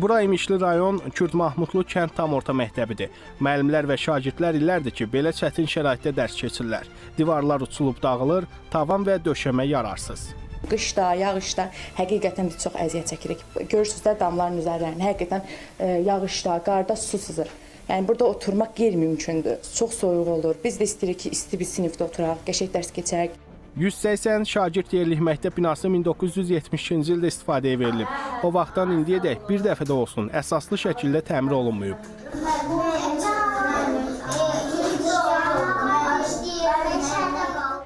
Bura İmişli rayon Kürd Mahmudlu kənd tam orta məktəbidir. Müəllimlər və şagirdlər illərdir ki, belə çətin şəraitdə dərs keçirlər. Divarlar uçulub dağılır, tavan və döşəmə yararsız. Qışda, yağışda həqiqətən biz çox əziyyət çəkirik. Görürsünüz də damların üzərlərini, həqiqətən yağışda, qarda su sızır. Yəni burada oturmaq qeyri-mümkündür. Çox soyuq olur. Biz də istəyirik ki, isti bir sinifdə oturaq, qəşəng dərs keçək. 180 şagird yerlik məktəb binası 1972-ci ildə istifadəyə verilib. O vaxtdan indiyədək bir dəfə də olsun əsaslı şəkildə təmir olunmayıb.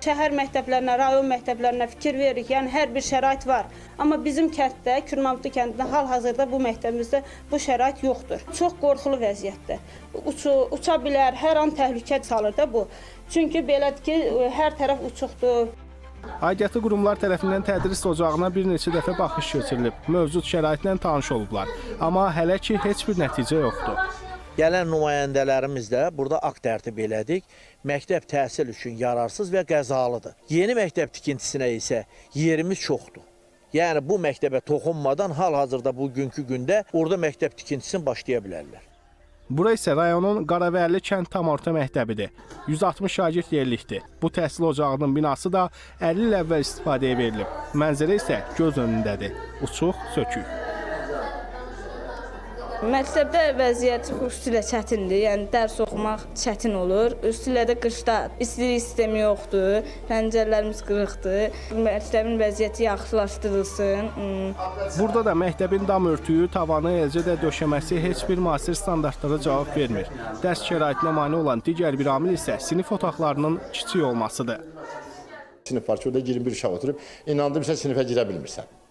Şəhər məktəblərinə, rayon məktəblərinə fikir veririk, yəni hər bir şərait var. Amma bizim kənddə, Kürd Mahmudlu kəndində hal-hazırda bu məktəbimizdə bu şərait yoxdur. Çox qorxulu vəziyyətdə. Uça bilər, hər an təhlükə salır da bu. Çünki belədir ki, hər tərəf uçuqdur. Aidiyyatlı qurumlar tərəfindən tədris ocağına bir neçə dəfə baxış keçirilib. Mövcud şəraitlə tanış olublar. Amma hələ ki, heç bir nəticə yoxdur. Gələn nümayəndələrimiz də burada akt tərtib elədik. Məktəb təhsil üçün yararsız və qəzalıdır. Yeni məktəb tikintisinə isə yerimiz çoxdur. Yəni bu məktəbə toxunmadan hal-hazırda bugünkü gündə orada məktəb tikintisini başlaya bilərlər. Bura isə rayonun Qaravərli kənd tam orta məktəbidir. 160 şagird yerlikdir. Bu təhsil ocağının binası da 50 il əvvəl istifadəyə verilib. Mənzərə isə göz önündədir. Uçuq, sökük. Məktəbdə vəziyyət xüsusilə çətindir, yəni dərs oxumaq çətin olur. Üstülə də qışda istilik sistemi yoxdur, pəncərələrimiz qırıqdır. Məktəbin vəziyyəti yaxşılaşdırılsın. Burada da məktəbin dam örtüyü, tavanı, eləcə də döşəməsi heç bir müasir standartlara cavab vermir. Dərs şəraitinə mane olan digər bir amil isə sinif otaqlarının kiçik olmasıdır. Sinif var ki, orada 21 uşaq oturub, inandım sən sinifə girə bilmirsən.